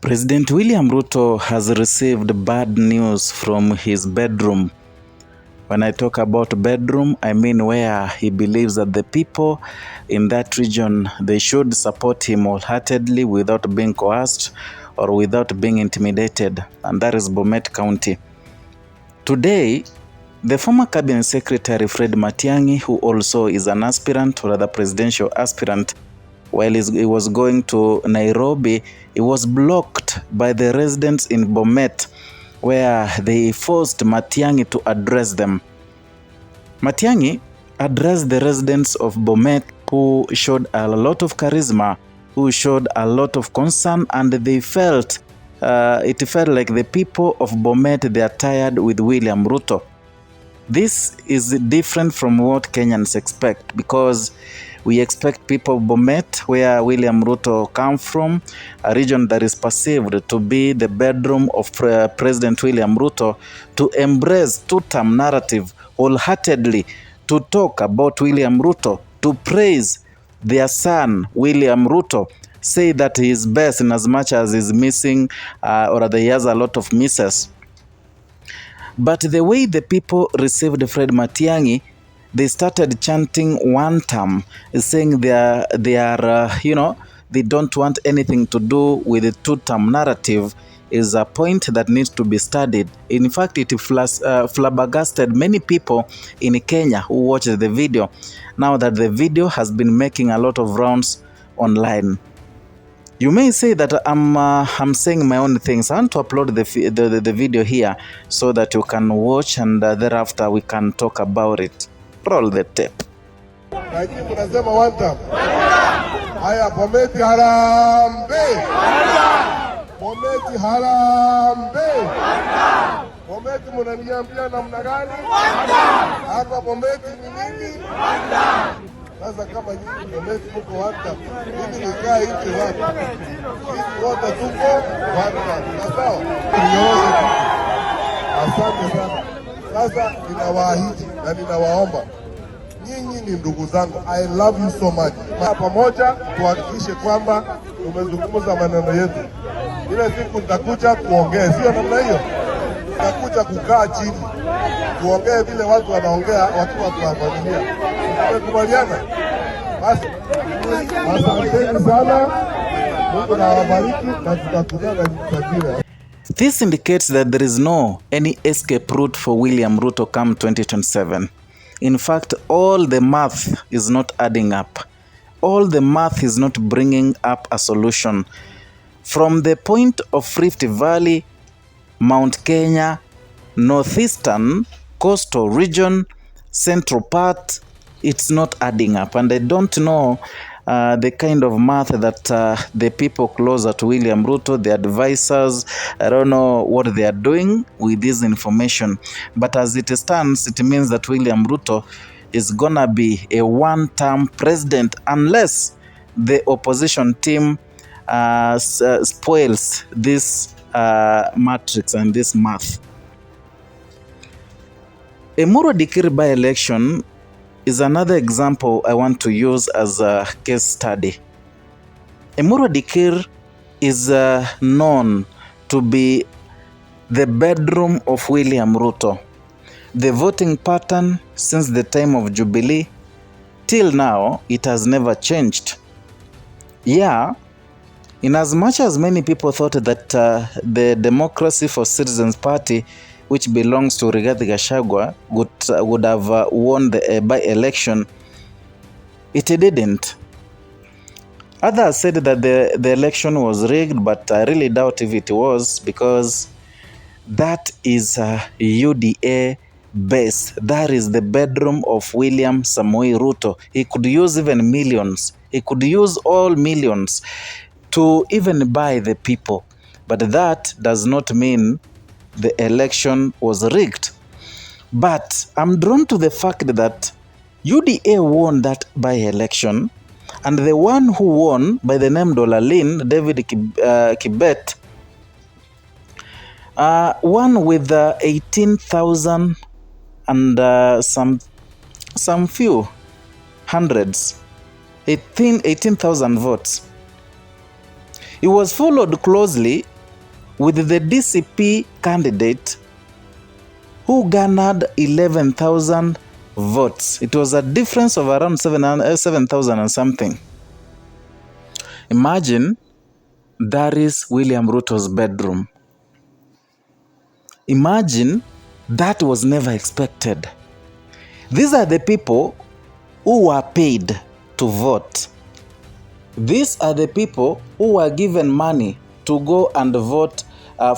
President William Ruto has received bad news from his bedroom. When I talk about bedroom, I mean where he believes that the people in that region, they should support him wholeheartedly without being coerced or without being intimidated, and that is Bomet County. Today, the former cabinet secretary Fred Matiang'i, who also is an aspirant or rather presidential aspirant, while he was going to Nairobi, he was blocked by the residents in Bomet, where they forced Matiang'i to address them. Matiang'i addressed the residents of Bomet who showed a lot of charisma, who showed a lot of concern, and they felt, it felt like the people of Bomet, they are tired with William Ruto. This is different from what Kenyans expect, because we expect people of Bomet, where William Ruto comes from, a region that is perceived to be the bedroom of President William Ruto, to embrace two-term narrative wholeheartedly, to talk about William Ruto, to praise their son William Ruto, say that he is best in as much as he's missing or that he has a lot of misses. But the way the people received Fred Matiang'i, they started chanting one term, saying they don't want anything to do with the two-term narrative. Is a point that needs to be studied. In fact, it flabbergasted many people in Kenya who watched the video, now that the video has been making a lot of rounds online. You may say that I'm saying my own things. I want to upload the video here so that you can watch, and thereafter we can talk about it. Roll the tape. Lakini tunasema one time. Haya, Bomet harambe. Bomet harambe. Bomet mnaniambia namna gani? Hapa Bomet ni nini? Sasa kama nyinyi Bomet mko wata, mimi nikaa hivi wapi? Sisi wote tuko wata. Sawa? Asante sana. Sasa ninawaahidi na ninawaomba, nyinyi ni ndugu zangu. I love you so much. Pamoja tuhakikishe kwamba tumezungumza maneno yetu. Ile siku nitakuja kuongea, sio namna hiyo. Nitakuja kukaa chini tuongee vile watu wanaongea wakiwa kwa familia. Tumekubaliana? Basi asanteni sana. Mungu na wabariki na tutakutana tajiri. This indicates that there is no any escape route for William Ruto come 2027. In fact, all the math is not adding up. All the math is not bringing up a solution. From the point of Rift Valley, Mount Kenya, Northeastern, Coastal Region, Central Part, it's not adding up. And I don't know the kind of math that the people closer to William Ruto, the advisors, I don't know what they are doing with this information. But as it stands, it means that William Ruto is gonna be a one-term president unless the opposition team spoils this matrix and this math. Amur by-election is another example I want to use as a case study. Amur is known to be the bedroom of William Ruto. The voting pattern since the time of Jubilee till now, it has never changed. Yeah, in as much as many people thought that the Democracy for Citizens Party, which belongs to Rigathi Gachagua, would have won the by-election, it didn't. Others said that the election was rigged, but I really doubt if it was, because that is UDA base. That is the bedroom of William Samoei Ruto. He could use even millions. He could use all millions to even buy the people. But that does not mean the election was rigged. But I'm drawn to the fact that UDA won that by-election, and the one who won, by the name Dolalin, David Kibet, won with 18,000 and some few hundreds, 18,000 votes. He was followed closely with the DCP candidate who garnered 11,000 votes. It was a difference of around 7,000 and something. Imagine that is William Ruto's bedroom. Imagine that was never expected. These are the people who were paid to vote. These are the people who were given money to go and vote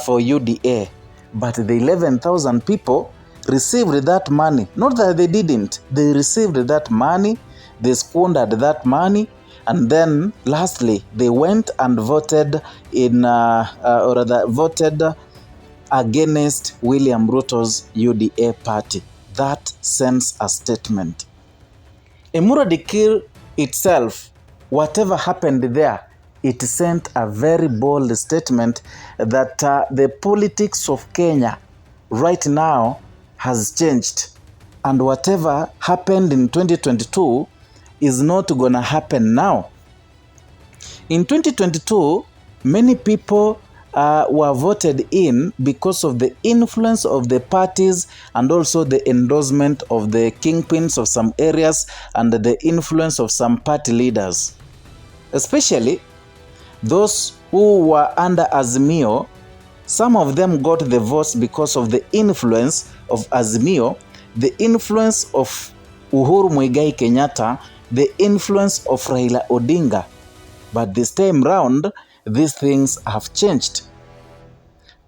for UDA. But the 11,000 people received that money. Not that they didn't. They received that money. They squandered that money. And then lastly, they went and voted voted against William Ruto's UDA party. That sends a statement. Amur itself, whatever happened there, it sent a very bold statement that the politics of Kenya right now has changed. And whatever happened in 2022 is not going to happen now. In 2022, many people were voted in because of the influence of the parties and also the endorsement of the kingpins of some areas and the influence of some party leaders. Especially those who were under Azimio, some of them got the votes because of the influence of Azimio, the influence of Uhuru Muigai Kenyatta, the influence of Raila Odinga. But this time round, these things have changed.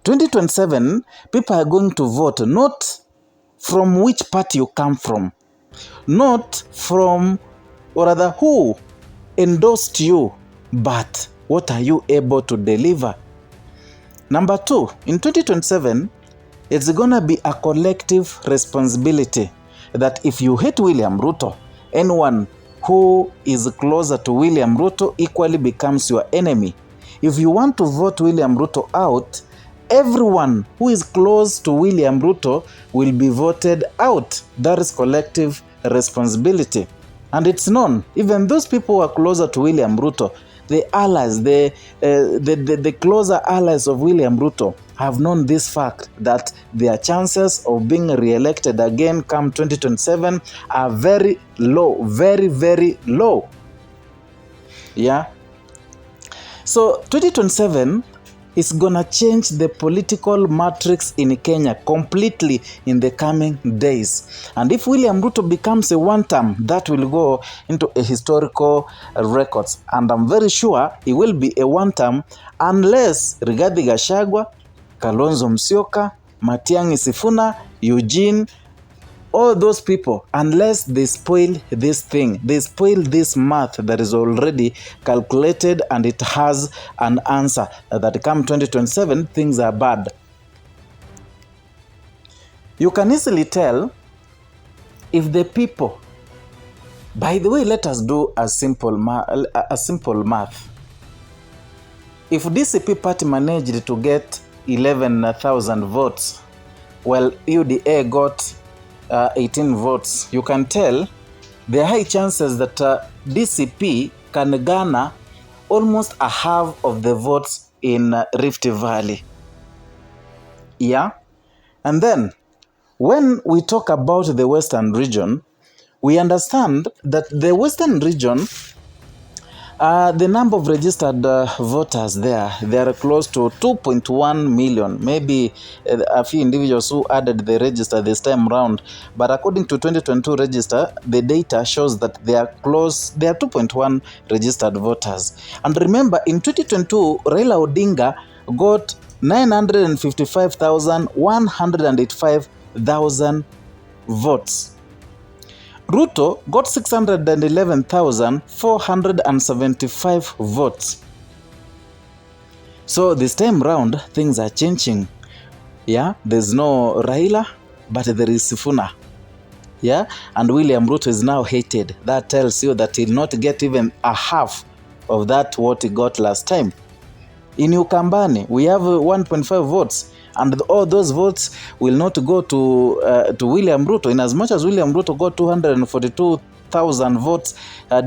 2027, people are going to vote not from which party you come from, not from, or rather who endorsed you, but what are you able to deliver? Number two, in 2027, it's going to be a collective responsibility that if you hate William Ruto, anyone who is closer to William Ruto equally becomes your enemy. If you want to vote William Ruto out, everyone who is close to William Ruto will be voted out. That is collective responsibility. And it's known, even those people who are closer to William Ruto, the allies, the closer allies of William Ruto have known this fact that their chances of being re-elected again come 2027 are very low, very, very low. Yeah. So 2027 is gonna change the political matrix in Kenya completely in the coming days. And if William Ruto becomes a one-term, that will go into a historical records. And I'm very sure he will be a one-term unless Rigathi Gachagua, Kalonzo Musyoka, Matiang'i Sifuna, Eugene, all those people, unless they spoil this thing, they spoil this math that is already calculated and it has an answer that come 2027, things are bad. You can easily tell if the people, by the way, let us do a simple math. If DCP party managed to get 11,000 votes, well, UDA got 18 votes, you can tell there are high chances that DCP can garner almost a half of the votes in Rift Valley. Yeah? And then, when we talk about the Western region, we understand that the Western region, the number of registered voters there, they are close to 2.1 million. Maybe a few individuals who added the register this time around. But according to 2022 register, the data shows that they are 2.1 registered voters. And remember, in 2022, Raila Odinga got 955,185 votes. Ruto got 611,475 votes. So this time round, things are changing. Yeah, there's no Raila, but there is Sifuna. Yeah, and William Ruto is now hated. That tells you that he'll not get even a half of that what he got last time. In Ukambani, we have 1.5 votes. And all those votes will not go to William Ruto. In as much as William Ruto got 242,000 votes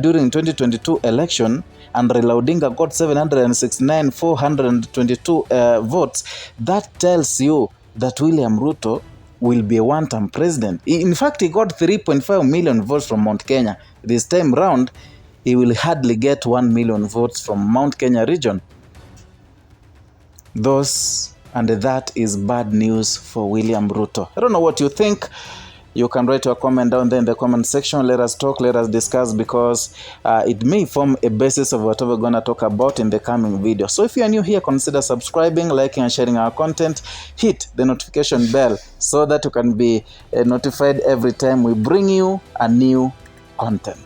during 2022 election, and Raila Odinga got 769, 422 votes, that tells you that William Ruto will be a one-term president. In fact, he got 3.5 million votes from Mount Kenya. This time round, he will hardly get 1 million votes from Mount Kenya region. That is bad news for William Ruto. I don't know what you think. You can write your comment down there in the comment section. Let us talk, let us discuss, because it may form a basis of whatever we're going to talk about in the coming video. So if you are new here, consider subscribing, liking, and sharing our content. Hit the notification bell so that you can be notified every time we bring you a new content.